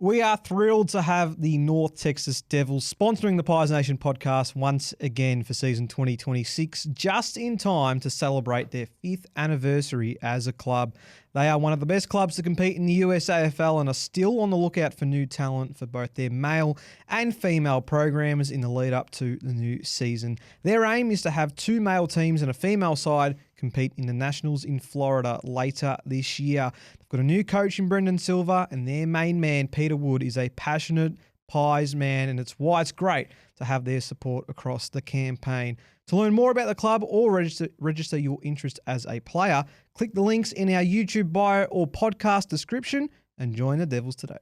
We are thrilled to have the North Texas Devils sponsoring the Pies Nation podcast once again for season 2026, just in time to celebrate their 5th anniversary as a club. They are one of the best clubs to compete in the USAFL and are still on the lookout for new talent for both their male and female programs in the lead up to the new season. Their aim is to have 2 male teams and a female side compete in the Nationals in Florida later this year. They've got a new coach in Brendan Silva, and their main man, Peter Wood, is a passionate Pies man, and it's why it's great to have their support across the campaign. To learn more about the club or register your interest as a player, click the links in our YouTube bio or podcast description and join the Devils today.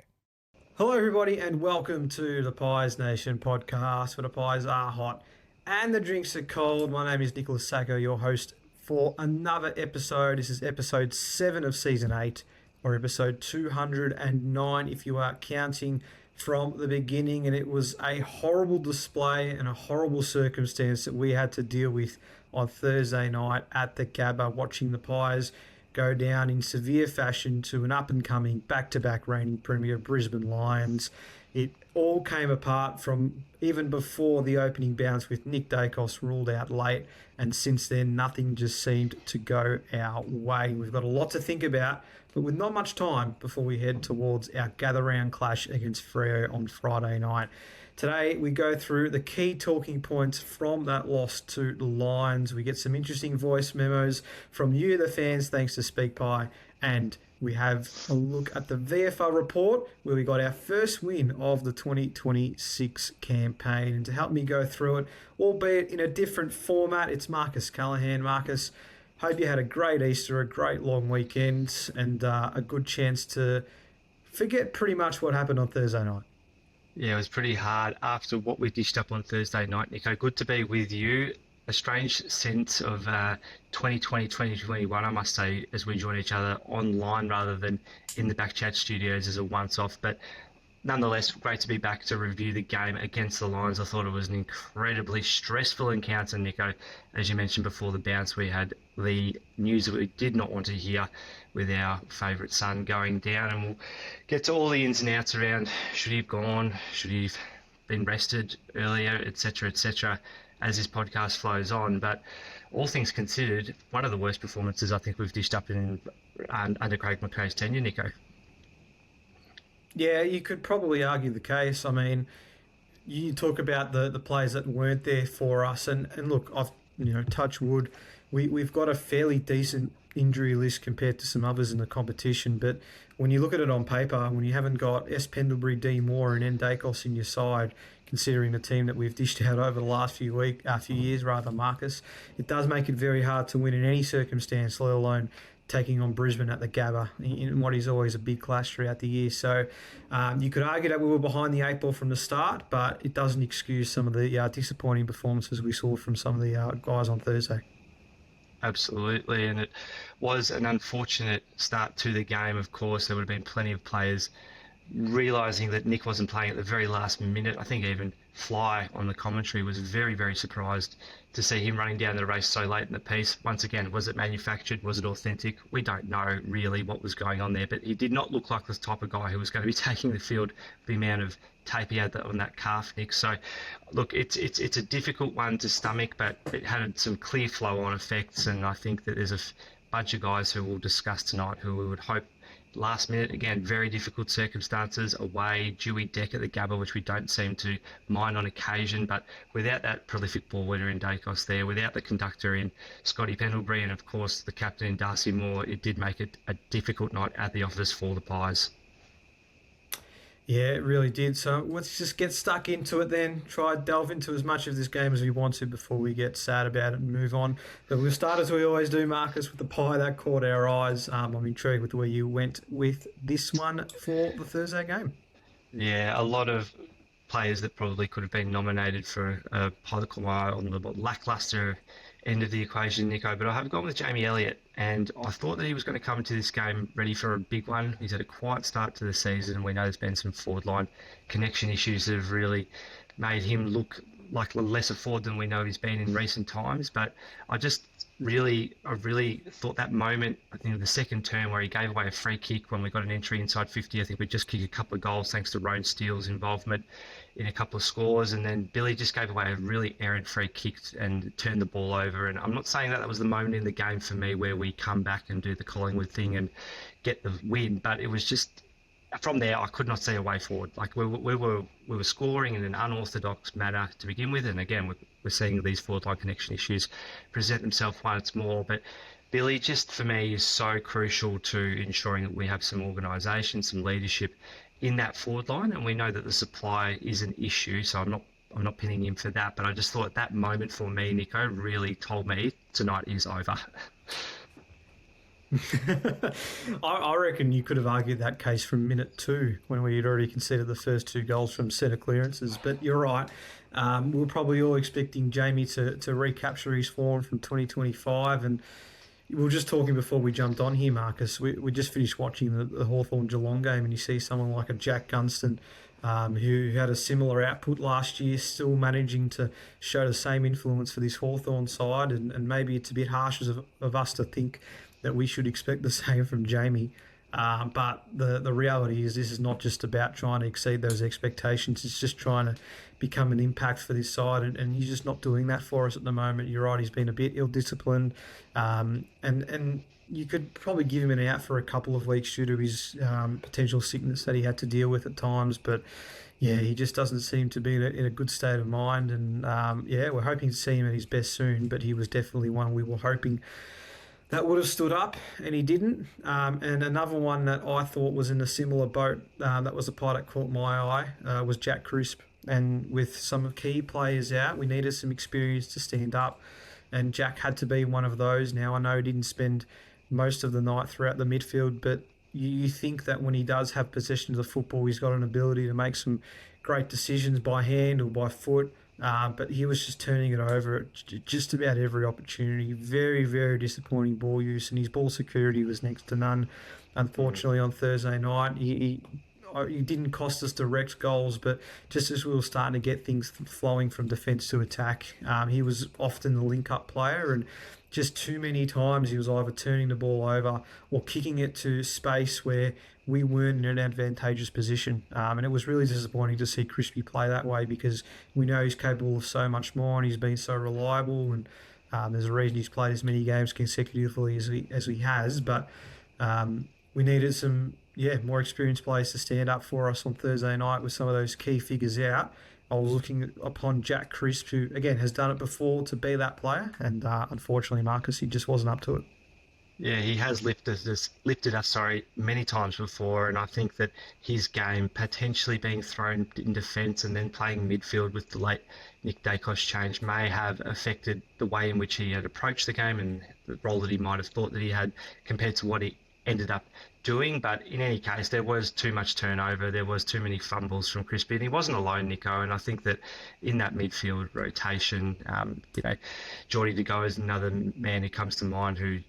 Hello, everybody, and welcome to the Pies Nation podcast, where the pies are hot and the drinks are cold. My name is Nicholas Sacco, your host for another episode. This is episode 7 of season 8, or episode 209 if you are counting from the beginning. And it was a horrible display and a horrible circumstance that we had to deal with on Thursday night at the Gabba, watching the Pies go down in severe fashion to an up-and-coming back-to-back reigning premier Brisbane Lions. It all came apart from even before the opening bounce, with Nick Dacos ruled out late, and since then nothing just seemed to go our way. We've got a lot to think about, but with not much time before we head towards our gather-round clash against Freo on Friday night. Today we go through the key talking points from that loss to the Lions. We get some interesting voice memos from you, the fans, thanks to SpeakPie, and we have a look at the VFL report, where we got our first win of the 2026 campaign. And to help me go through it, albeit in a different format, it's Marcus Callahan. Marcus, hope you had a great Easter, a great long weekend, and a good chance to forget pretty much what happened on Thursday night. Yeah, it was pretty hard after what we dished up on Thursday night, Nico. Good to be with you. A strange sense of 2020, 2021, I must say, as we join each other online rather than in the Backchat studios as a once-off. But nonetheless, great to be back to review the game against the Lions. I thought it was an incredibly stressful encounter, Nico. As you mentioned before the bounce, we had the news that we did not want to hear with our favourite son going down. And we'll get to all the ins and outs around, should he have gone, should he have been rested earlier, etc., etc., as this podcast flows on. But all things considered, one of the worst performances I think we've dished up in under Craig McRae's tenure, Nico. Yeah, you could probably argue the case. I mean, you talk about the players that weren't there for us, and look, I've touch wood, we've got a fairly decent injury list compared to some others in the competition. But when you look at it on paper, when you haven't got S. Pendlebury, D. Moore, and N. Dacos in your side, considering the team that we've dished out over the last few years, Marcus, it does make it very hard to win in any circumstance, let alone taking on Brisbane at the Gabba in what is always a big clash throughout the year. So you could argue that we were behind the 8 ball from the start, but it doesn't excuse some of the disappointing performances we saw from some of the guys on Thursday. Absolutely, and it was an unfortunate start to the game. Of course, there would have been plenty of players realising that Nick wasn't playing at the very last minute. I think even Fly on the commentary was very, very surprised to see him running down the race so late in the piece. Once again, was it manufactured? Was it authentic? We don't know really what was going on there, but he did not look like the type of guy who was going to be taking the field, the amount of tape he had on that calf, Nick. So, look, it's a difficult one to stomach, but it had some clear flow-on effects, and I think that there's a bunch of guys who we'll discuss tonight who we would hope last minute, again, very difficult circumstances, away, Dewey deck at the Gabba, which we don't seem to mind on occasion, but without that prolific ball winner in Dacos there, without the conductor in Scotty Pendlebury, and of course the captain in Darcy Moore, it did make it a difficult night at the office for the Pies. Yeah, it really did. So let's just get stuck into it then. Try to delve into as much of this game as we want to before we get sad about it and move on. But we'll start as we always do, Marcus, with the pie that caught our eyes. I'm intrigued with the way you went with this one for the Thursday game. Yeah, a lot of players that probably could have been nominated for a pie that caught my eye on the lacklustre end of the equation, Nico, but I have gone with Jamie Elliott, and I thought that he was going to come into this game ready for a big one. He's had a quiet start to the season. We know there's been some forward line connection issues that have really made him look like a lesser forward than we know he's been in recent times, but I just I really thought that moment, I think the second term where he gave away a free kick when we got an entry inside 50, I think we just kicked a couple of goals thanks to Roan Steele's involvement in a couple of scores, and then Billy just gave away a really errant free kick and turned the ball over. And I'm not saying that was the moment in the game for me where we come back and do the Collingwood thing and get the win, but it was just from there, I could not see a way forward. Like we were scoring in an unorthodox manner to begin with, and again we're seeing these forward line connection issues present themselves once more. But Billy, just for me, is so crucial to ensuring that we have some organisation, some leadership in that forward line, and we know that the supply is an issue. So I'm not pinning him for that, but I just thought that moment for me, Nico, really told me tonight is over. I reckon you could have argued that case from minute 2 when we had already conceded the first 2 goals from centre clearances. But you're right. We were probably all expecting Jamie to recapture his form from 2025. And we were just talking before we jumped on here, Marcus. We just finished watching the Hawthorn-Geelong game, and you see someone like a Jack Gunston who had a similar output last year, still managing to show the same influence for this Hawthorn side. And maybe it's a bit harsh of us to think that we should expect the same from Jamie. But the reality is this is not just about trying to exceed those expectations. It's just trying to become an impact for this side, and he's just not doing that for us at the moment. You're right, he's been a bit ill-disciplined, and you could probably give him an out for a couple of weeks due to his potential sickness that he had to deal with at times. But yeah, he just doesn't seem to be in a good state of mind, and we're hoping to see him at his best soon, but he was definitely one we were hoping that would have stood up, and he didn't. And another one that I thought was in a similar boat, that was the part that caught my eye, was Jack Crisp. And with some key players out, we needed some experience to stand up, and Jack had to be one of those. Now, I know he didn't spend most of the night throughout the midfield, but you think that when he does have possession of the football, he's got an ability to make some great decisions by hand or by foot. But he was just turning it over at just about every opportunity. Very, very disappointing ball use, and his ball security was next to none. Unfortunately, on Thursday night, he didn't cost us direct goals, but just as we were starting to get things flowing from defence to attack, he was often the link-up player, and just too many times he was either turning the ball over or kicking it to space where we weren't in an advantageous position. And it was really disappointing to see Crispy play that way, because we know he's capable of so much more, and he's been so reliable, and there's a reason he's played as many games consecutively as he has. But we needed some more experienced players to stand up for us on Thursday night with some of those key figures out. I was looking upon Jack Crisp, who, again, has done it before, to be that player. And unfortunately, Marcus, he just wasn't up to it. Yeah, he has lifted us many times before, and I think that his game potentially being thrown in defence and then playing midfield with the late Nick Dacos change may have affected the way in which he had approached the game and the role that he might have thought that he had compared to what he ended up doing. But in any case, there was too much turnover, there was too many fumbles from Crispy, and he wasn't alone, Nico. And I think that in that midfield rotation, Geordie De Goey is another man who comes to mind, who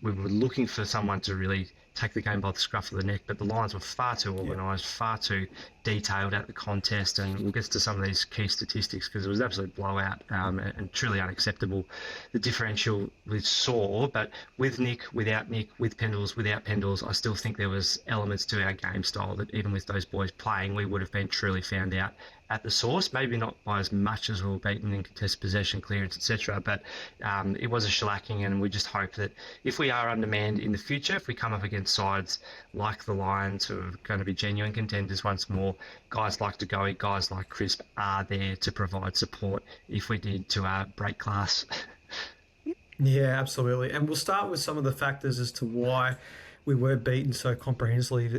we were looking for someone to really take the game by the scruff of the neck, but the Lions were far too organised, far too detailed at the contest, and we'll get to some of these key statistics because it was an absolute blowout and truly unacceptable, the differential we saw. But with Nick, without Nick, with Pendles, without Pendles, I still think there was elements to our game style that even with those boys playing, we would have been truly found out at the source, maybe not by as much as we were beaten in contested possession, clearance, etc. But it was a shellacking, and we just hope that if we are undermanned in the future, if we come up against sides like the Lions, who are going to be genuine contenders once more, guys like De Goey, guys like Crisp are there to provide support if we need to break glass. Yeah, absolutely. And we'll start with some of the factors as to why we were beaten so comprehensively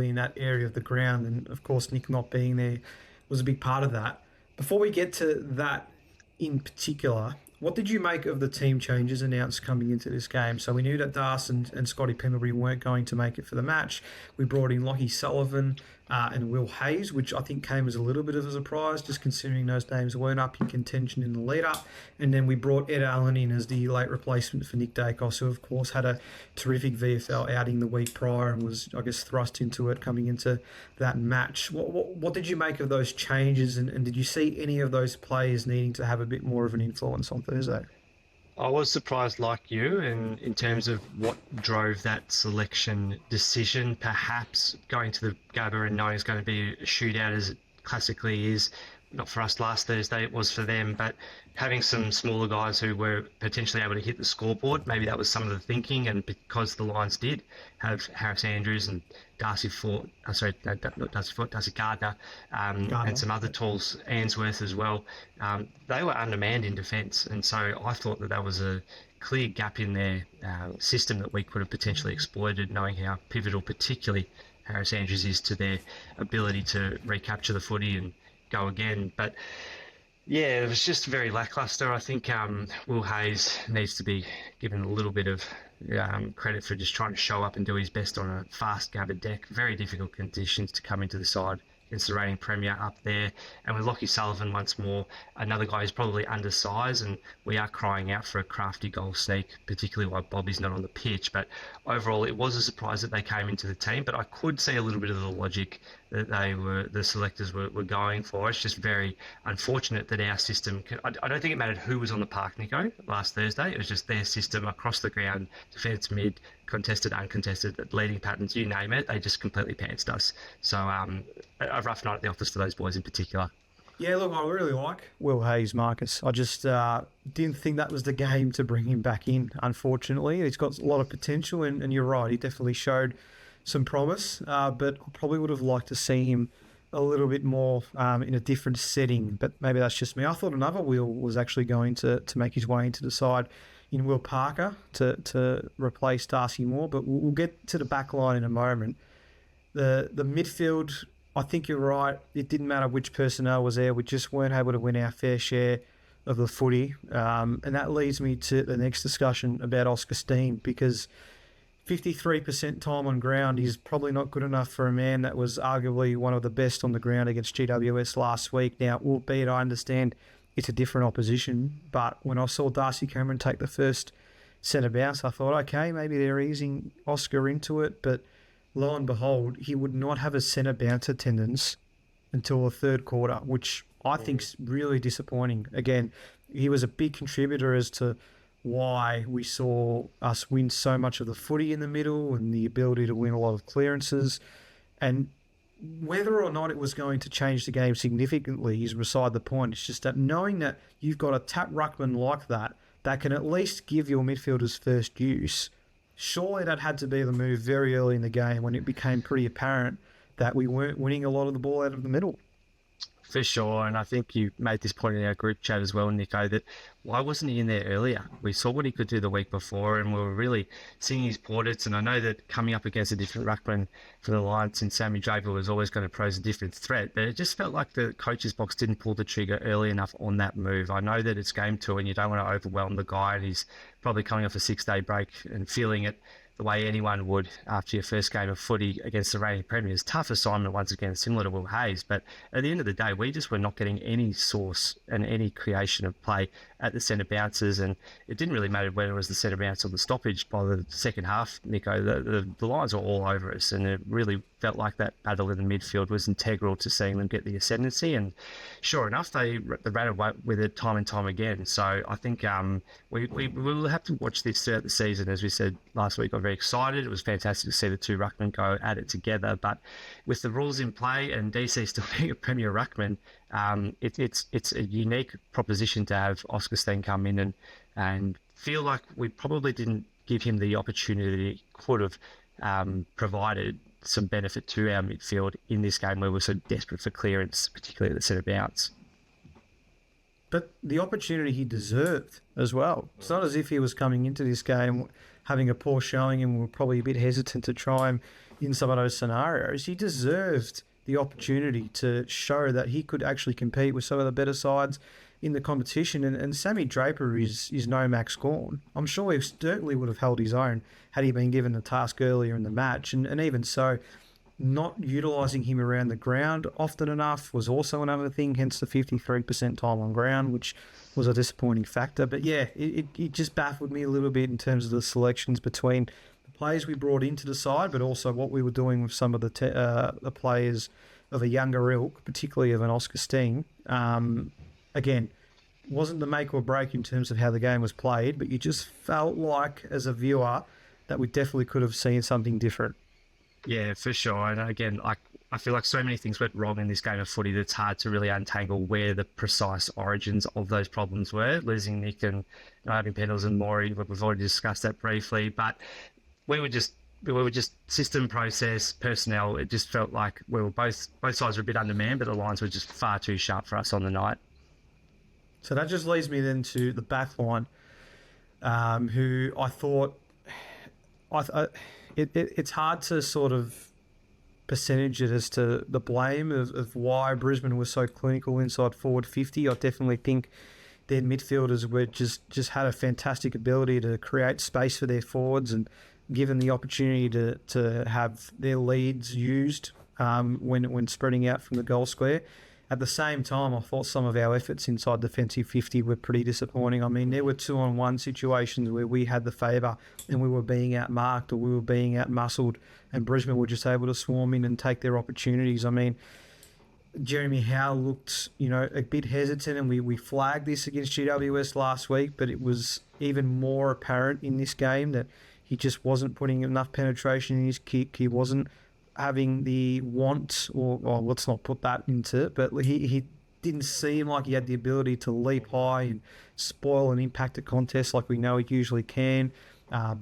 in that area of the ground, and of course Nick not being there was a big part of that. Before we get to that in particular, what did you make of the team changes announced coming into this game? So we knew that Das and Scotty Pendlebury weren't going to make it for the match. We brought in Lockie Sullivan and Will Hayes, which I think came as a little bit of a surprise, just considering those names weren't up in contention in the lead-up. And then we brought Ed Allen in as the late replacement for Nick Dacos, who, of course, had a terrific VFL outing the week prior and was, I guess, thrust into it coming into that match. What did you make of those changes, and did you see any of those players needing to have a bit more of an influence on Thursday? I was surprised, like you, in terms of what drove that selection decision. Perhaps going to the Gabba and knowing it's going to be a shootout as it classically is. Not for us last Thursday, it was for them. But having some smaller guys who were potentially able to hit the scoreboard, maybe that was some of the thinking. And because the Lions did have Harris Andrews and Darcy Fort, not Darcy Fort, Darcy Gardner, and some other tools, Ainsworth as well, they were undermanned in defence. And so I thought that was a clear gap in their system that we could have potentially exploited, knowing how pivotal, particularly Harris Andrews is to their ability to recapture the footy and go again. But yeah, it was just very lacklustre. I think Will Hayes needs to be given a little bit of credit for just trying to show up and do his best on a fast Gabba deck. Very difficult conditions to come into the side against the reigning premier up there. And with Lockie Sullivan once more, another guy who's probably undersized, and we are crying out for a crafty goal sneak, particularly while Bobby's not on the pitch. But overall, it was a surprise that they came into the team, but I could see a little bit of the logic that the selectors were going for. It's just very unfortunate that our system, I don't think it mattered who was on the park, Nico, last Thursday. It was just their system across the ground, defence, mid, contested, uncontested, leading patterns, you name it, they just completely pantsed us. So a rough night at the office for those boys in particular. Yeah, look, I really like Will Hayes, Marcus. I just didn't think that was the game to bring him back in, unfortunately. He's got a lot of potential, and you're right, he definitely showed some promise, but I probably would have liked to see him a little bit more in a different setting, but maybe that's just me. I thought another Will was actually going to make his way into the side in Will Parker to replace Darcy Moore, but we'll get to the back line in a moment. The midfield, I think you're right. It didn't matter which personnel was there. We just weren't able to win our fair share of the footy. And that leads me to the next discussion about Oscar Steen, because 53% time on ground is probably not good enough for a man that was arguably one of the best on the ground against GWS last week. Now, albeit I understand it's a different opposition, but when I saw Darcy Cameron take the first centre bounce, I thought, okay, maybe they're easing Oscar into it, but lo and behold, he would not have a centre bounce attendance until the third quarter, which I think's really disappointing. Again, he was a big contributor as to why we saw us win so much of the footy in the middle and the ability to win a lot of clearances. And whether or not it was going to change the game significantly is beside the point. It's just that knowing that you've got a tap ruckman like that can at least give your midfielders first use, surely that had to be the move very early in the game when it became pretty apparent that we weren't winning a lot of the ball out of the middle. For sure, and I think you made this point in our group chat as well, Nico, that why wasn't he in there earlier? We saw what he could do the week before, and we were really seeing his plaudits. And I know that coming up against a different ruckman for the Lions and Sammy Draper was always going to pose a different threat, but it just felt like the coach's box didn't pull the trigger early enough on that move. I know that it's game 2 and you don't want to overwhelm the guy, and he's probably coming off a 6-day break and feeling it the way anyone would after your first game of footy against the reigning premiers. Tough assignment once again, similar to Will Hayes, but at the end of the day, we just were not getting any source and any creation of play at the centre bounces, and it didn't really matter whether it was the centre bounce or the stoppage. By the second half, Nico, the Lions were all over us, and it really felt like that battle in the midfield was integral to seeing them get the ascendancy, and sure enough, they ran away with it time and time again. So I think we will have to watch this throughout the season. As we said last week, I'm very excited. It was fantastic to see the two ruckmen go at it together, but with the rules in play and DC still being a premier ruckman, it's a unique proposition to have Oscar Steen come in and feel like we probably didn't give him the opportunity could have provided some benefit to our midfield in this game where we're so desperate for clearance, particularly at the centre bounce. But the opportunity he deserved as well. It's not as if he was coming into this game having a poor showing and we're probably a bit hesitant to try him in some of those scenarios. He deserved the opportunity to show that he could actually compete with some of the better sides in the competition. And Sammy Draper is no Max Gawn. I'm sure he certainly would have held his own had he been given the task earlier in the match. And even so, not utilising him around the ground often enough was also another thing, hence the 53% time on ground, which was a disappointing factor. But yeah, it just baffled me a little bit in terms of the selections between the players we brought into the side, but also what we were doing with some of the players of a younger ilk, particularly of an Oscar Steen. Again, wasn't the make or break in terms of how the game was played, but you just felt like, as a viewer, that we definitely could have seen something different. Yeah, for sure. And again, I feel like so many things went wrong in this game of footy that it's hard to really untangle where the precise origins of those problems were. Losing Nick and not having Pendles and Maury, we've already discussed that briefly. But we were just system, process, personnel. It just felt like we were both sides were a bit undermanned, but the lines were just far too sharp for us on the night. So that just leads me then to the back line, who I thought, it's hard to sort of percentage it as to the blame of why Brisbane was so clinical inside forward 50. I definitely think their midfielders were just had a fantastic ability to create space for their forwards and given the opportunity to have their leads used when spreading out from the goal square. At the same time, I thought some of our efforts inside defensive 50 were pretty disappointing. I mean, there were 2-on-1 situations where we had the favour and we were being outmarked or we were being outmuscled, and Brisbane were just able to swarm in and take their opportunities. I mean, Jeremy Howe looked, a bit hesitant, and we flagged this against GWS last week, but it was even more apparent in this game that he just wasn't putting enough penetration in his kick. He wasn't having the want, or let's not put that into it, but he didn't seem like he had the ability to leap high and spoil and impact a contest like we know he usually can.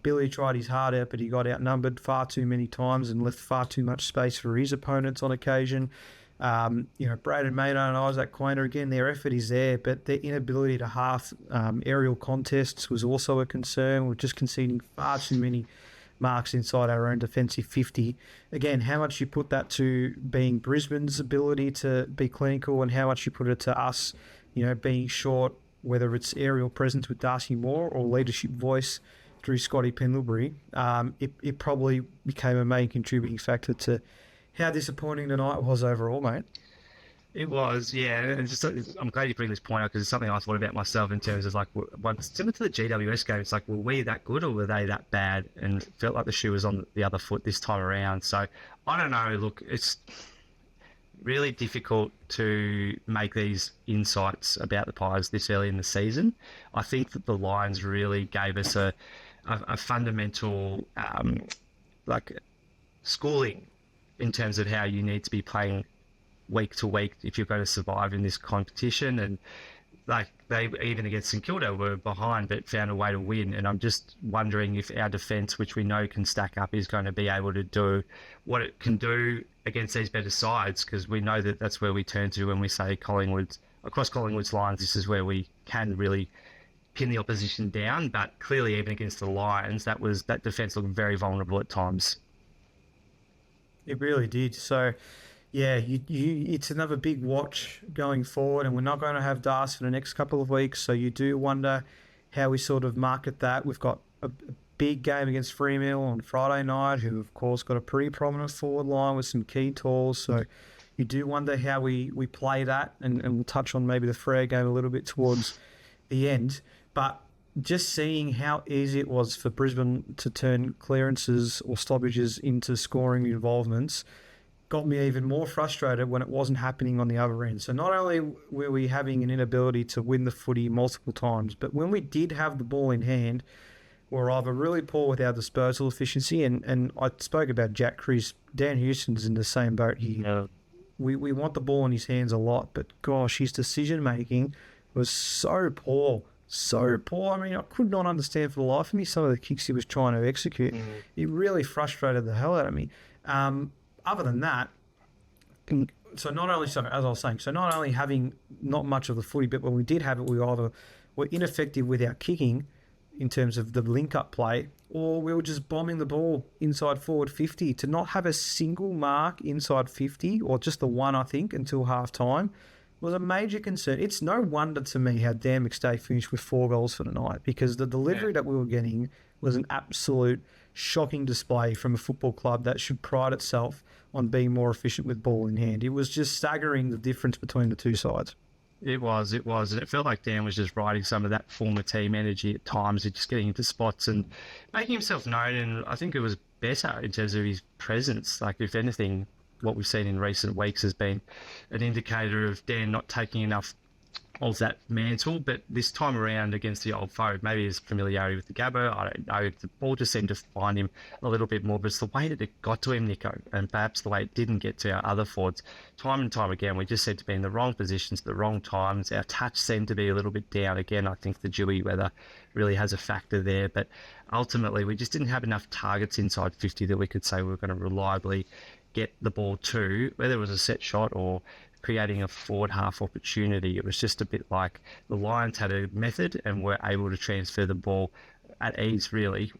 Billy tried his heart out, but he got outnumbered far too many times and left far too much space for his opponents on occasion. Braden Maynard and Isaac Quainer, again, their effort is there, but their inability to half aerial contests was also a concern. We're just conceding far too many marks inside our own defensive 50. Again, how much you put that to being Brisbane's ability to be clinical and how much you put it to us, being short, whether it's aerial presence with Darcy Moore or leadership voice through Scotty Pendlebury, it probably became a main contributing factor to how disappointing the night was overall, mate. It was, yeah. And I'm glad you bring this point out because it's something I thought about myself in terms of similar to the GWS game. It's like, were we that good or were they that bad? And it felt like the shoe was on the other foot this time around. So I don't know. Look, it's really difficult to make these insights about the Pies this early in the season. I think that the Lions really gave us a fundamental schooling in terms of how you need to be playing week to week if you're going to survive in this competition. And they even against St Kilda were behind but found a way to win. And I'm just wondering if our defence, which we know can stack up, is going to be able to do what it can do against these better sides, because we know that that's where we turn to when we say across Collingwood's lines, this is where we can really pin the opposition down. But clearly even against the Lions, that defence looked very vulnerable at times. It really did. So, yeah, it's another big watch going forward, and we're not going to have Darcy for the next couple of weeks, so you do wonder how we sort of market that. We've got a big game against Fremantle on Friday night, who, of course, got a pretty prominent forward line with some key tools, so you do wonder how we play that, and we'll touch on maybe the Freo game a little bit towards the end. But just seeing how easy it was for Brisbane to turn clearances or stoppages into scoring involvements got me even more frustrated when it wasn't happening on the other end. So not only were we having an inability to win the footy multiple times, but when we did have the ball in hand, we were either really poor with our disposal efficiency, and I spoke about Jack Crisp. Dan Houston's in the same boat here. Yeah. We want the ball in his hands a lot, but gosh, his decision-making was so poor. So poor. I mean, I could not understand for the life of me some of the kicks he was trying to execute. It really frustrated the hell out of me. Other than that, not only having not much of the footy, but when we did have it, we either were ineffective with our kicking in terms of the link-up play, or we were just bombing the ball inside forward 50. To not have a single mark inside 50, or just the one, I think, until half-time, was a major concern. It's no wonder to me how Dan McStay finished with 4 goals for the night, because the delivery that we were getting was an absolute shocking display from a football club that should pride itself on being more efficient with ball in hand. It was just staggering, the difference between the two sides. It was. And it felt like Dan was just riding some of that former team energy at times, just getting into spots and making himself known. And I think it was better in terms of his presence. Like, if anything, what we've seen in recent weeks has been an indicator of Dan not taking enough of that mantle, but this time around against the old foe, maybe his familiarity with the Gabba, I don't know, the ball just seemed to find him a little bit more, but it's the way that it got to him, Nico, and perhaps the way it didn't get to our other forwards. Time and time again, we just seemed to be in the wrong positions at the wrong times. Our touch seemed to be a little bit down. Again, I think the dewy weather really has a factor there, but ultimately we just didn't have enough targets inside 50 that we could say we were going to reliably get the ball to, whether it was a set shot or creating a forward half opportunity. It was just a bit like the Lions had a method and were able to transfer the ball at ease, really,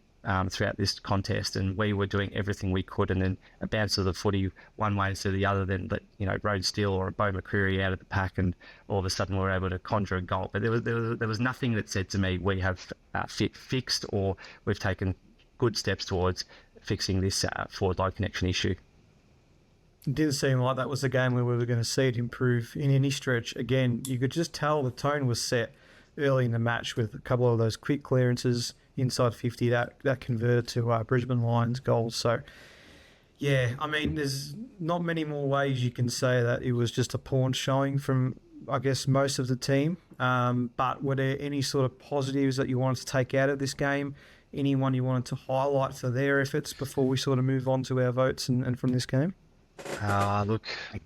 throughout this contest, and we were doing everything we could, and then a bounce of the footy one way to the other, then let Rhodes Steele or a Bo McCreary out of the pack, and all of a sudden we were able to conjure a goal. But there was nothing that said to me we have fixed or we've taken good steps towards fixing this forward line connection issue. It didn't seem like that was the game where we were going to see it improve in any stretch. Again, you could just tell the tone was set early in the match with a couple of those quick clearances inside 50 that converted to Brisbane Lions goals. So, yeah, I mean, there's not many more ways you can say that it was just a pawn showing from, I guess, most of the team. But were there any sort of positives that you wanted to take out of this game? Anyone you wanted to highlight for their efforts before we sort of move on to our votes and from this game? Look, I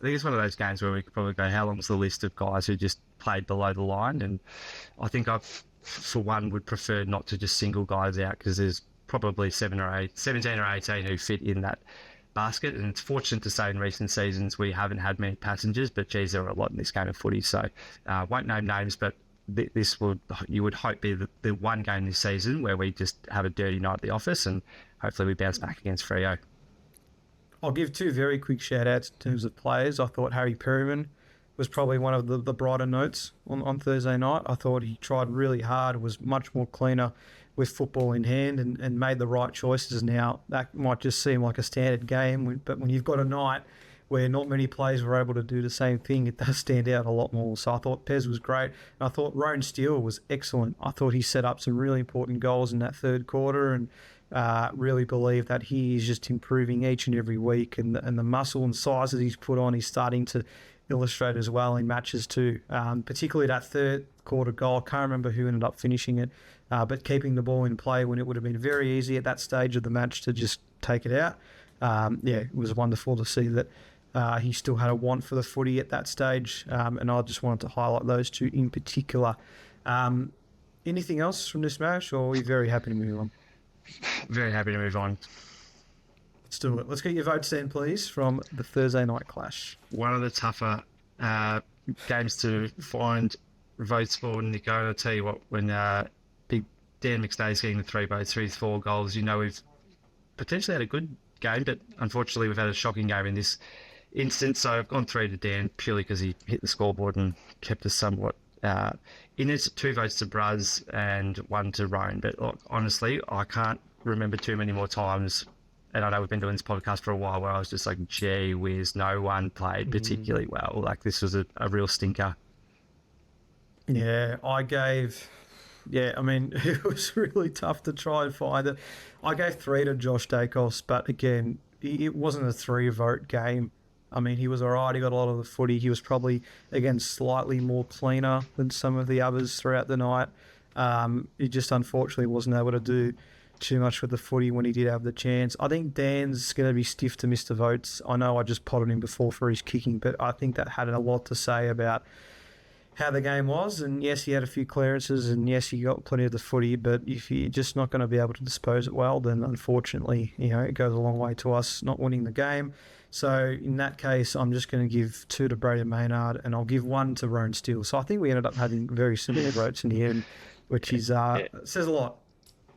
think it's one of those games where we could probably go, how long's the list of guys who just played below the line? And I think I, for one, would prefer not to just single guys out, because there's probably 17 or 18 who fit in that basket. And it's fortunate to say in recent seasons we haven't had many passengers, but geez, there were a lot in this game of footy. So won't name names, but this would, you would hope, be the one game this season where we just have a dirty night at the office, and hopefully we bounce back against Freo. I'll give two very quick shout-outs in terms of players. I thought Harry Perryman was probably one of the brighter notes on Thursday night. I thought he tried really hard, was much more cleaner with football in hand, and made the right choices. Now, that might just seem like a standard game, but when you've got a night where not many players were able to do the same thing, it does stand out a lot more. So I thought Pez was great. And I thought Rowan Steele was excellent. I thought he set up some really important goals in that third quarter, and really believe that he is just improving each and every week, and the muscle and size that he's put on, he's starting to illustrate as well in matches too. Particularly that third quarter goal. I can't remember who ended up finishing it, but keeping the ball in play when it would have been very easy at that stage of the match to just take it out. It was wonderful to see that he still had a want for the footy at that stage, and I just wanted to highlight those two in particular. Anything else from this match, or are we very happy to move on? Very happy to move on. Let's do it. Let's get your votes then, please, from the Thursday night clash. One of the tougher games to find votes for, Nico. And I'll tell you what, when big Dan McStay's getting the 3 votes, 4 goals, we've potentially had a good game, but unfortunately we've had a shocking game in this instance. So I've gone 3 to Dan purely because he hit the scoreboard and kept us somewhat in it. 2 votes to Bruz and 1 to Roan. But look, honestly, I can't remember too many more times, and I know we've been doing this podcast for a while, where I was just like, gee whiz, no one played particularly well. Like, this was a real stinker. Yeah, I mean, it was really tough to try and find it. I gave 3 to Josh Dacos, but again, it wasn't a 3-vote game. I mean, he was all right. He got a lot of the footy. He was probably, again, slightly more cleaner than some of the others throughout the night. He just unfortunately wasn't able to do too much with the footy when he did have the chance. I think Dan's going to be stiff to miss the votes. I know I just potted him before for his kicking, but I think that had a lot to say about how the game was. And yes, he had a few clearances, and yes, he got plenty of the footy, but if you're just not going to be able to dispose it well, then unfortunately, it goes a long way to us not winning the game. So in that case, I'm just going to give 2 to Brady Maynard, and I'll give 1 to Rowan Steele. So I think we ended up having very similar votes in the end, which is says a lot.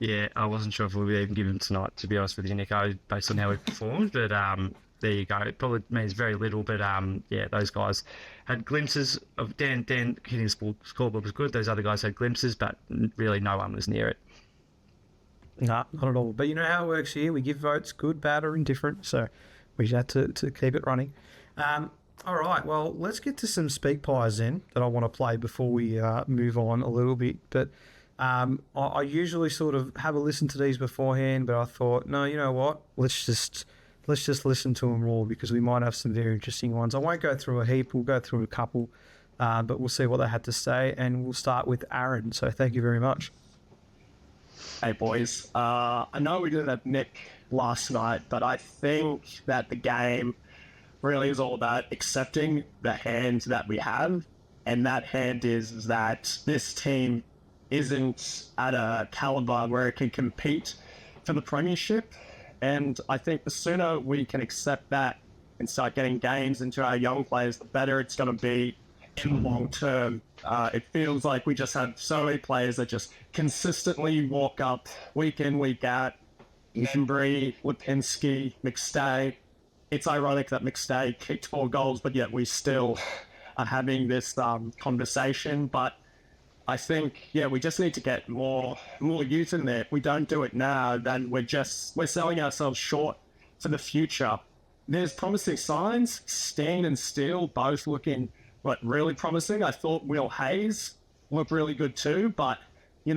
Yeah, I wasn't sure if we would even give him tonight, to be honest with you, Nico, based on how we performed. But there you go. It probably means very little, but those guys had glimpses of Dan hitting the scoreboard was good. Those other guys had glimpses, but really no one was near it. No, not at all. But you know how it works here. We give votes good, bad, or indifferent. So we just had to keep it running. All right, well, let's get to some SpeakPies then that I want to play before we move on a little bit. But I usually sort of have a listen to these beforehand, but I thought, no, you know what? Let's just listen to them all, because we might have some very interesting ones. I won't go through a heap. We'll go through a couple. but we'll see what they had to say, and we'll start with Aaron. So thank you very much. Hey boys, I know we didn't have Nick last night, but I think that the game really is all about accepting the hand that we have, and that hand is that this team isn't at a caliber where it can compete for the premiership, and I think the sooner we can accept that and start getting games into our young players, the better it's going to be in the long term. It feels like we just have so many players that just consistently walk up week in, week out. Membry, Lipinski, McStay. It's ironic that McStay kicked 4 goals, but yet we still are having this conversation. But I think, we just need to get more youth in there. If we don't do it now, then we're selling ourselves short for the future. There's promising signs. Steen and Steele both looking really promising. I thought Will Hayes looked really good too, but we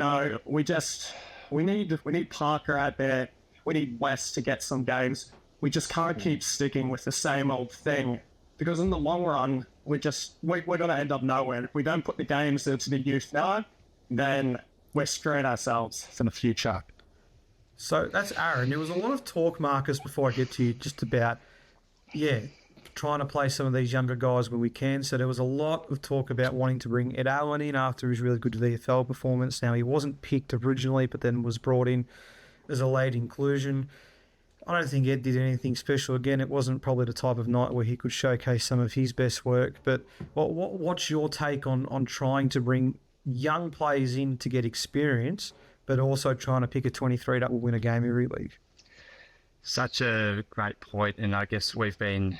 need Parker out there. We need West to get some games. We just can't keep sticking with the same old thing, because in the long run, we're going to end up nowhere. If we don't put the games into the youth now, then we're screwing ourselves for the future. So that's Aaron. There was a lot of talk, Marcus, before I get to you, just about, trying to play some of these younger guys when we can. So there was a lot of talk about wanting to bring Ed Allen in after his really good VFL performance. Now, he wasn't picked originally, but then was brought in as a late inclusion. I don't think Ed did anything special. Again, it wasn't probably the type of night where he could showcase some of his best work. But what's your take on trying to bring young players in to get experience, but also trying to pick a 23 that will win a game every week? Such a great point, and I guess we've been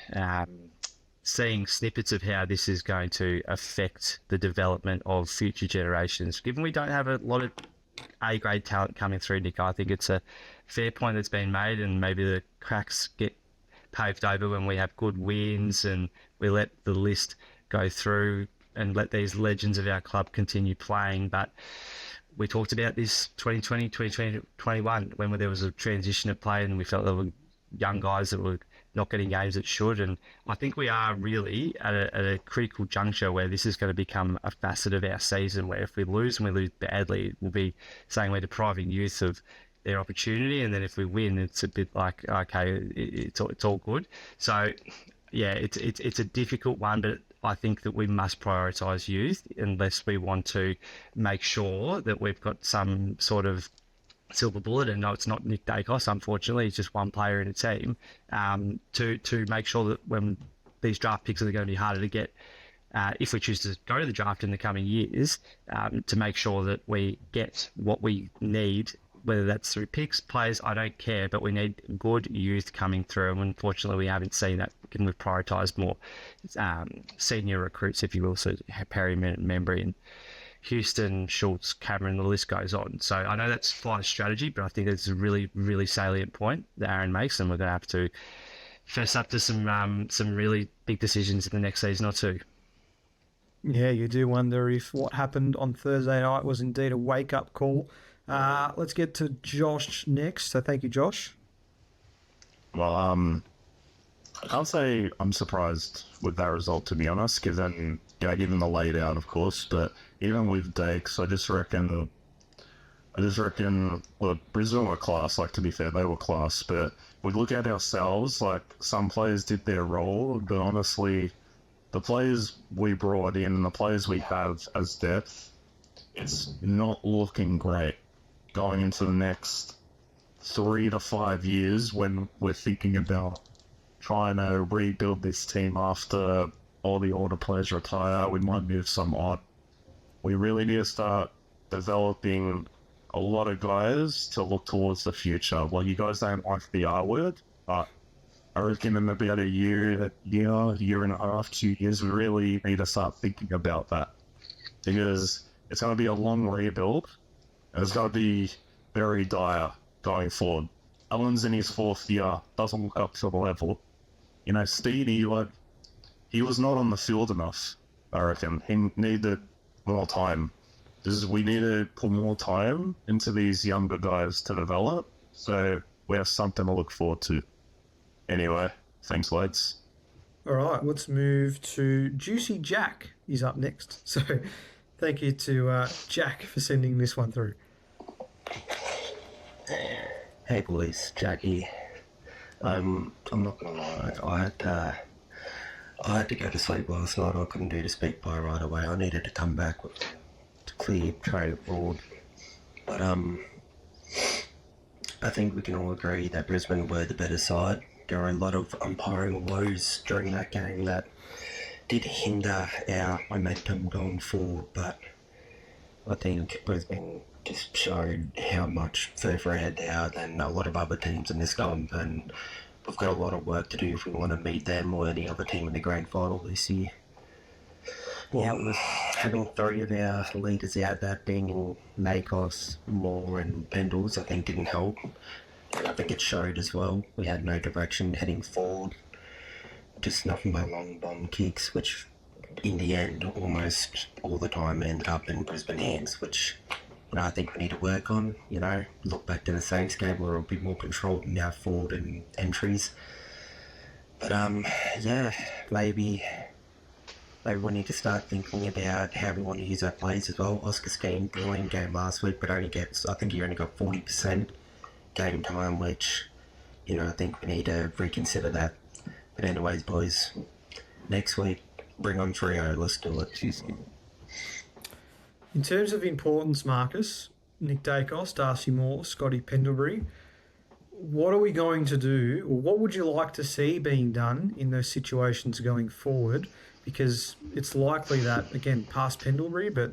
seeing snippets of how this is going to affect the development of future generations. Given we don't have a lot of A-grade talent coming through, Nick, I think it's a fair point that's been made, and maybe the cracks get paved over when we have good wins and we let the list go through and let these legends of our club continue playing. But we talked about this 2020, 2021, when there was a transition of play and we felt there were young guys that were not getting games that should. And I think we are really at a critical juncture where this is going to become a facet of our season, where if we lose and we lose badly, we'll be saying we're depriving youth of their opportunity. And then if we win, it's a bit like, okay, it's all good. So, it's a difficult one, but I think that we must prioritise youth unless we want to make sure that we've got some sort of silver bullet. And no, it's not Nick Dacos, unfortunately. It's just one player in a team, to make sure that when these draft picks are going to be harder to get, if we choose to go to the draft in the coming years, to make sure that we get what we need, whether that's through picks, players, I don't care, but we need good youth coming through. And unfortunately, we haven't seen that. And we've prioritised more senior recruits, if you will, so Perry, Membry and Houston, Schultz, Cameron, the list goes on. So I know that's fine strategy, but I think it's a really, really salient point that Aaron makes, and we're going to have to fess up to some really big decisions in the next season or two. Yeah, you do wonder if what happened on Thursday night was indeed a wake-up call. Let's get to Josh next. So thank you, Josh. Well, I can't say I'm surprised with that result, to be honest, given the laid out, of course. But even with Dakes, I just reckon, well, Brisbane were class. Like, to be fair, they were class. But we look at ourselves, like, some players did their role, but honestly, the players we brought in and the players we have as depth, it's not looking great going into the next 3 to 5 years when we're thinking about trying to rebuild this team after all the older players retire. We might move some on. We really need to start developing a lot of guys to look towards the future. Well, you guys don't like the R word, but I reckon in about a year and a half, 2 years, we really need to start thinking about that, because it's going to be a long rebuild, and it's going to be very dire going forward. Allen's in his 4th year, doesn't look up to the level. You know, Steedy, he was not on the field enough, I reckon. He needed more time. We need to put more time into these younger guys to develop, so we have something to look forward to. Anyway, thanks, lads. All right, let's move to Juicy Jack. He's up next. So thank you to Jack for sending this one through. Hey boys, Jackie. I'm not gonna lie. I had to go to sleep last night. I couldn't do the SpeakPie right away. I needed to come back to clear trade abroad. But I think we can all agree that Brisbane were the better side. There were a lot of umpiring woes during that game that did hinder our momentum going forward. But I think Brisbane just showed how much further ahead they are than a lot of other teams in this comp, and we've got a lot of work to do if we want to meet them or any other team in the grand final this year. Yeah, with having 3 of our leaders out, that being Nakos, Moore and Pendles, I think didn't help. And I think it showed as well. We had no direction heading forward, just nothing but long bomb kicks, which in the end almost all the time ended up in Brisbane hands, which I think we need to work on. Look back to the Saints game where we're a bit more controlled in our forward and entries. But maybe we need to start thinking about how we want to use our plays as well. Oscar Skeen, brilliant game last week, but I think he only got 40% game time, which, I think we need to reconsider that. But anyways, boys, next week, bring on Freo, let's do it. In terms of importance, Marcus, Nick Dacos, Darcy Moore, Scotty Pendlebury, what are we going to do, or what would you like to see being done in those situations going forward? Because it's likely that, again, past Pendlebury, but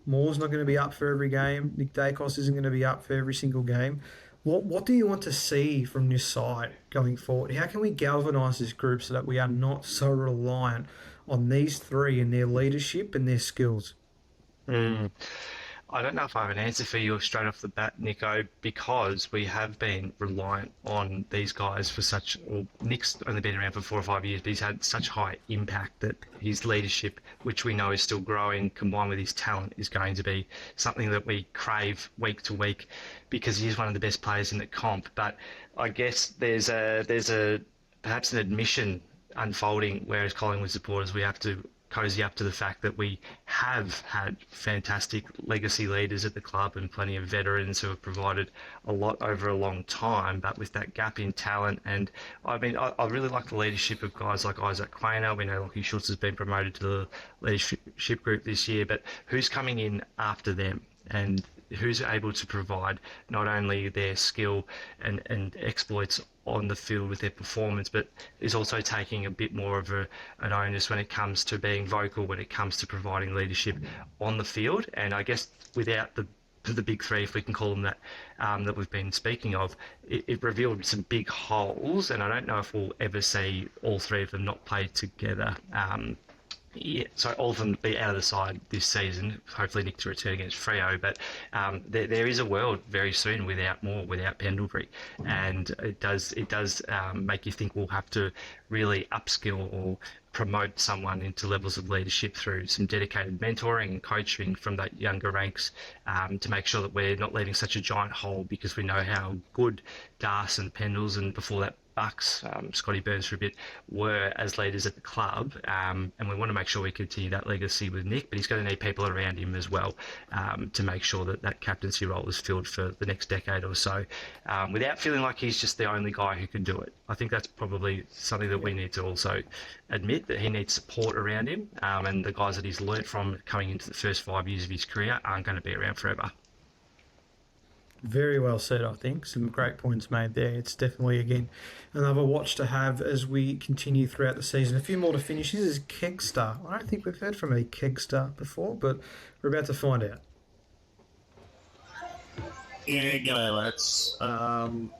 Moore's not going to be up for every game. Nick Dacos isn't going to be up for every single game. What do you want to see from this side going forward? How can we galvanise this group so that we are not so reliant on these 3 and their leadership and their skills? I don't know if I have an answer for you straight off the bat, Nico, because we have been reliant on these guys for Nick's only been around for 4 or 5 years, but he's had such high impact that his leadership, which we know is still growing, combined with his talent, is going to be something that we crave week to week because he is one of the best players in the comp. But I guess there's perhaps an admission unfolding, whereas Collingwood supporters, we have to cozy up to the fact that we have had fantastic legacy leaders at the club and plenty of veterans who have provided a lot over a long time, but with that gap in talent. And I really like the leadership of guys like Isaac Quainer. We know Lockie Schultz has been promoted to the leadership group this year, but who's coming in after them? And who's able to provide not only their skill and exploits on the field with their performance, but is also taking a bit more of an onus when it comes to being vocal, when it comes to providing leadership on the field. And I guess without the big 3, if we can call them that, that we've been speaking of, it revealed some big holes, and I don't know if we'll ever see all 3 of them not play together. So all of them be out of the side this season. Hopefully Nick to return against Freo, but there is a world very soon without Moore, without Pendlebury, and it does make you think we'll have to really upskill or promote someone into levels of leadership through some dedicated mentoring and coaching from that younger ranks, to make sure that we're not leaving such a giant hole, because we know how good Das and Pendles and before that Bucks, Scotty Burns for a bit, were as leaders at the club, and we want to make sure we continue that legacy with Nick, but he's going to need people around him as well, to make sure that captaincy role is filled for the next decade or so, without feeling like he's just the only guy who can do it. I think that's probably something that we need to also admit, that he needs support around him, and the guys that he's learnt from coming into the first 5 years of his career aren't going to be around forever. Very well said, I think. Some great points made there. It's definitely, again, another watch to have as we continue throughout the season. A few more to finish. This is Kegstar. I don't think we've heard from a Kegstar before, but we're about to find out. Yeah, g'day lads. I'm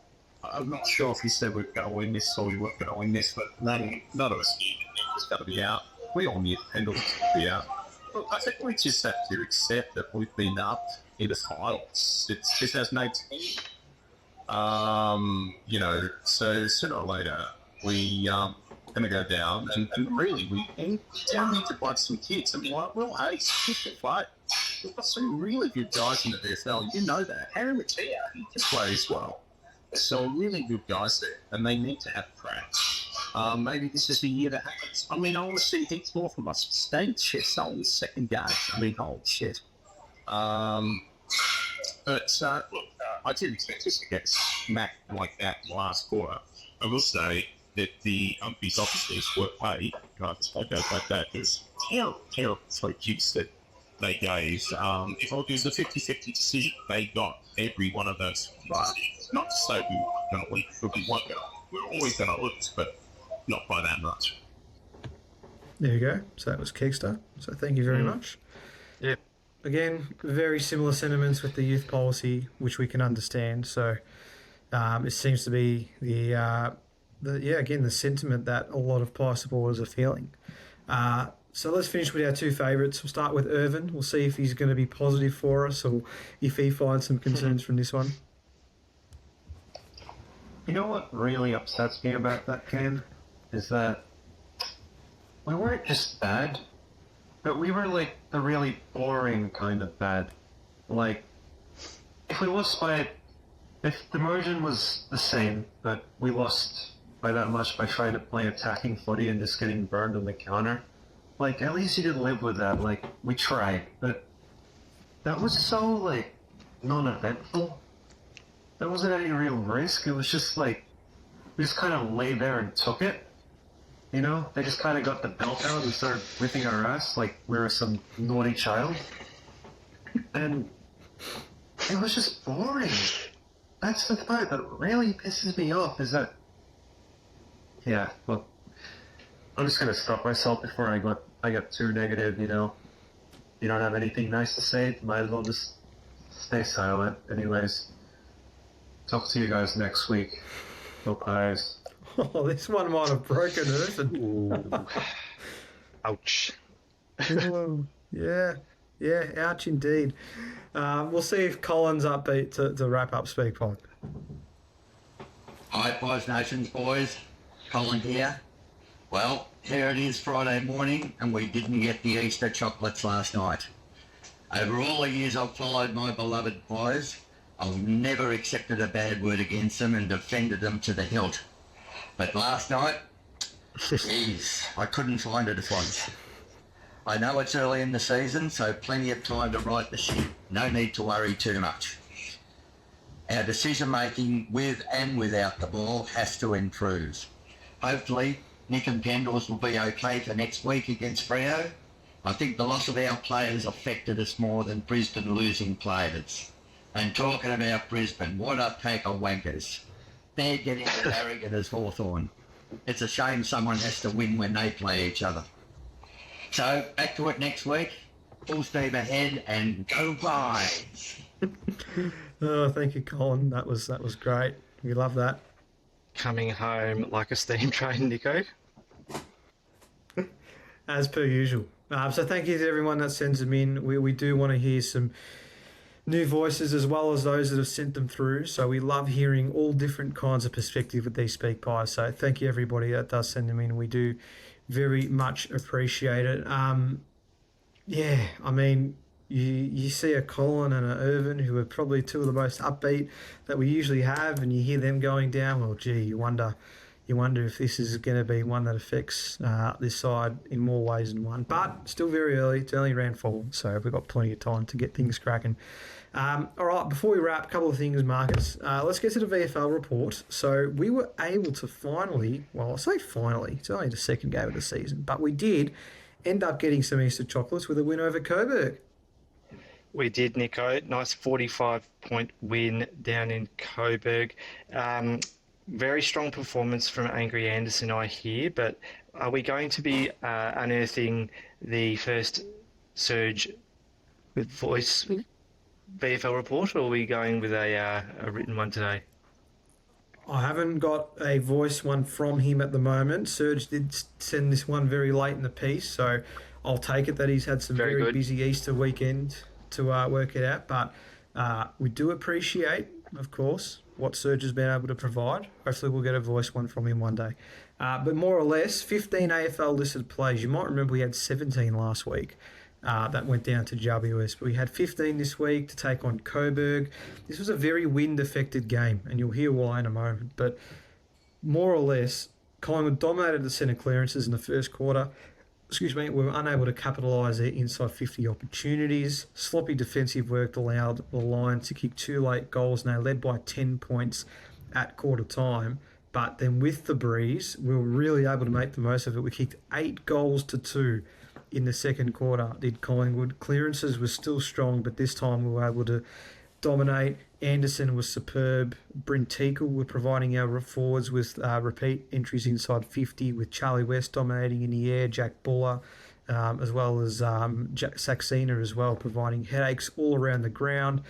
not sure if you said we're going to win this or we weren't going to win this, but none of us knew it was going to be out. We all knew Pendleton to be out. Look, I think we just have to accept that we've been up in the titles. It's 2018. So sooner or later we going to go down, and really we need to buy some kids. I mean, well, hey, fight. We've got some really good guys in the VFL. You know that. Harry Mattia, he just plays well. So really good guys there, and they need to have practice. Maybe this is the year that happens. I mean, I want to see things more from us. Staying chest on the second game. I mean, holy shit. But look, I didn't expect us to get smacked like that last quarter. I will say that the Umpties officers were paid. Can't spoke about that. There's terrible free kicks that they gave. If it was a 50-50 decision, they got every one of those. But not to say we were going to win, but we weren't going to. We're always going to lose, but not by that much. There you go. So that was Kegster. So thank you very much. Yep. Again, very similar sentiments with the youth policy, which we can understand. So it seems to be the sentiment that a lot of Pie supporters are feeling. So let's finish with our two favourites. We'll start with Irvin. We'll see if he's going to be positive for us or if he finds some concerns from this one. You know what really upsets me about that, Ken? Is that we weren't just bad, but we were like the really boring kind of bad. Like, if the margin was the same, but we lost by that much by trying to play attacking footy and just getting burned on the counter, like, at least you didn't live with that. Like, we tried, but that was so, like, non-eventful. There wasn't any real risk. It was just like, we just kind of lay there and took it. You know, they just kind of got the belt out and started whipping our ass like we were some naughty child. And it was just boring. That's the part that really pisses me off is that, yeah, well, I'm just going to stop myself before I get too negative, you know. You don't have anything nice to say, might as well just stay silent. Anyways, talk to you guys next week. Go Pies. Oh, this one might have broken Irvin. Ouch. Yeah, ouch indeed. We'll see if Colin's upbeat to wrap up SpeakPie. Hi, Pies Nations boys. Colin here. Well, here it is Friday morning, and we didn't get the Easter chocolates last night. Over all the years I've followed my beloved Pies, I've never accepted a bad word against them and defended them to the hilt. But last night, geez, I couldn't find it once. I know it's early in the season, so plenty of time to right the ship. No need to worry too much. Our decision-making with and without the ball has to improve. Hopefully, Nick and Pendles will be okay for next week against Freo. I think the loss of our players affected us more than Brisbane losing players. And talking about Brisbane, what a pack of wankers. They're getting as arrogant as Hawthorn. It's a shame someone has to win when they play each other. So, back to it next week. Full steam ahead and go Pies! Oh, thank you, Colin. That was great. We love that. Coming home like a steam train, Nico. As per usual. So thank you to everyone that sends them in. We do want to hear some new voices as well as those that have sent them through. So we love hearing all different kinds of perspective with these SpeakPies. So thank you everybody that does send them in. We do very much appreciate it. Yeah, I mean, you see a Colin and a Irvin who are probably two of the most upbeat that we usually have, and you hear them going down. Well, gee, you wonder if this is going to be one that affects this side in more ways than one. But still very early. It's only round 4, so we've got plenty of time to get things cracking. All right, before we wrap, a couple of things, Marcus. Let's get to the VFL report. So we were able to finally, well, I say finally, it's only the second game of the season, but we did end up getting some Easter chocolates with a win over Coburg. We did, Nico. Nice 45-point win down in Coburg. Very strong performance from Angry Anderson, I hear, but are we going to be unearthing the first surge with voice VFL report, or are we going with a written one today? I haven't got a voice one from him at the moment. Serge did send this one very late in the piece, so I'll take it that he's had some very busy Easter weekend to work it out. But we do appreciate, of course, what Serge has been able to provide. Hopefully we'll get a voice one from him one day. But more or less, 15 AFL listed plays. You might remember we had 17 last week. That went down to WS. But we had 15 this week to take on Coburg. This was a very wind-affected game, and you'll hear why in a moment. But more or less, Collingwood dominated the centre clearances in the first quarter. We were unable to capitalise their inside 50 opportunities. Sloppy defensive work allowed the Lions to kick 2 late goals, and they led by 10 points at quarter time. But then with the breeze, we were really able to make the most of it. We kicked 8 goals to 2 in the second quarter, did Collingwood. Clearances were still strong, but this time we were able to dominate. Anderson was superb. Bryn Teakle were providing our forwards with repeat entries inside 50, with Charlie West dominating in the air, Jack Buller, as well as Saxena as well, providing headaches all around the ground.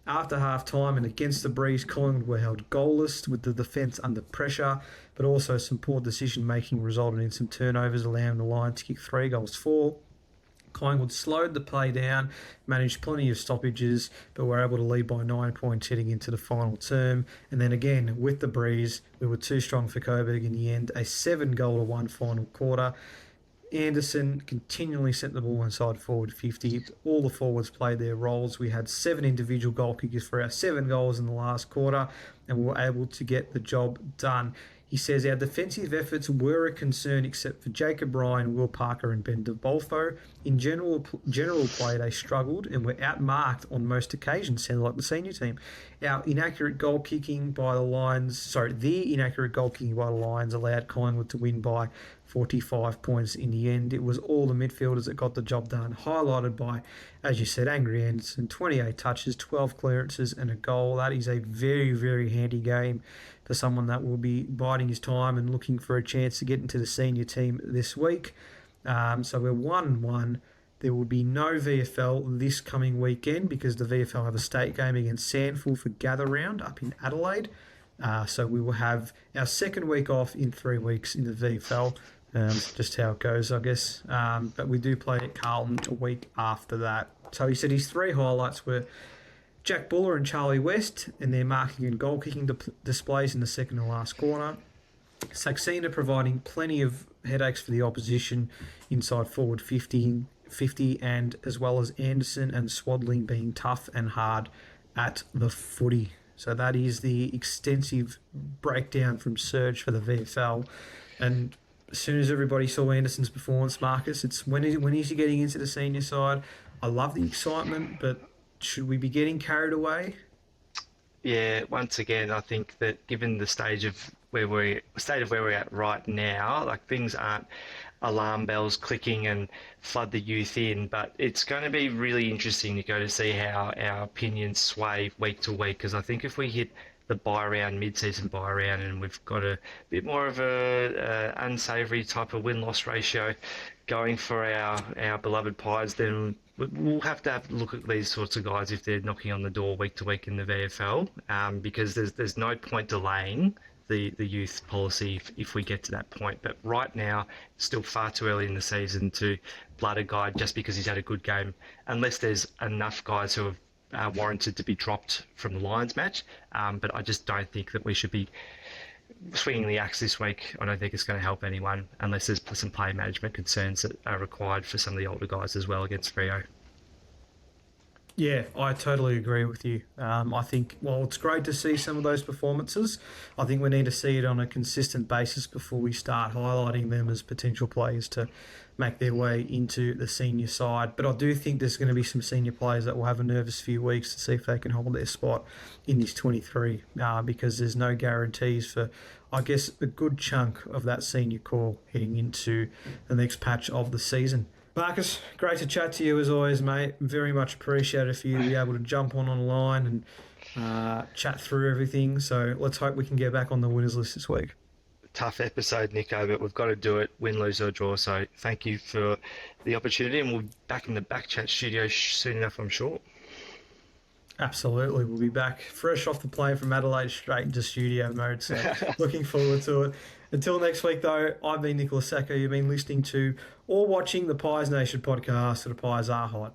After half-time and against the breeze, Collingwood were held goalless with the defence under pressure, but also some poor decision-making resulted in some turnovers, allowing the Lions to kick 3 goals for. Collingwood slowed the play down, managed plenty of stoppages, but were able to lead by 9 points heading into the final term. And then again, with the breeze, we were too strong for Coburg in the end. A 7-goal-to-1 final quarter. Anderson continually sent the ball inside forward 50. All the forwards played their roles. We had 7 individual goal kickers for our 7 goals in the last quarter, and we were able to get the job done. He says our defensive efforts were a concern except for Jacob Ryan, Will Parker and Ben DeBolfo. In general play, they struggled and were outmarked on most occasions, sounded like the senior team. The inaccurate goal kicking by the Lions allowed Collingwood to win by 45 points in the end. It was all the midfielders that got the job done, highlighted by, as you said, Angry Anderson, 28 touches, 12 clearances and a goal. That is a very, very handy game for someone that will be biding his time and looking for a chance to get into the senior team this week. So we're 1-1. There will be no VFL this coming weekend because the VFL have a state game against Sandford for Gather Round up in Adelaide. So we will have our second week off in 3 weeks in the VFL. Just how it goes, I guess. But we do play at Carlton a week after that. So he said his 3 highlights were Jack Buller and Charlie West and their marking and goal kicking displays in the second and last quarter. Saxena providing plenty of headaches for the opposition inside forward 50, and as well as Anderson and Swadling being tough and hard at the footy. So that is the extensive breakdown from Surge for the VFL. And as soon as everybody saw Anderson's performance, Marcus, it's when is he getting into the senior side? I love the excitement, but should we be getting carried away? Yeah, once again, I think that given the state of where we're at right now, like things aren't alarm bells clicking and flood the youth in, but it's going to be really interesting to go to see how our opinions sway week to week, because I think if we hit the mid-season buy round, and we've got a bit more of a unsavoury type of win-loss ratio going for our beloved Pies, then we'll have to have a look at these sorts of guys if they're knocking on the door week to week in the VFL, because there's no point delaying the youth policy if we get to that point. But right now, it's still far too early in the season to blood a guy just because he's had a good game, unless there's enough guys who have warranted to be dropped from the Lions match. But I just don't think that we should be swinging the axe this week. I don't think it's going to help anyone unless there's some play management concerns that are required for some of the older guys as well against Freo. Yeah, I totally agree with you. I think, while it's great to see some of those performances, I think we need to see it on a consistent basis before we start highlighting them as potential players to make their way into the senior side. But I do think there's going to be some senior players that will have a nervous few weeks to see if they can hold their spot in this 23, because there's no guarantees for, I guess, a good chunk of that senior core heading into the next patch of the season. Marcus, great to chat to you as always, mate. Very much appreciated for you to be able to jump online and chat through everything. So let's hope we can get back on the winners list this week. Tough episode, Nico, but we've got to do it, win, lose or draw. So thank you for the opportunity, and we'll be back in the back chat studio soon enough, I'm sure. Absolutely. We'll be back fresh off the plane from Adelaide straight into studio mode. So looking forward to it. Until next week, though, I've been Nicholas Sacco. You've been listening to or watching the Pies Nation podcast. The Pies are hot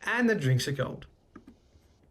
and the drinks are cold.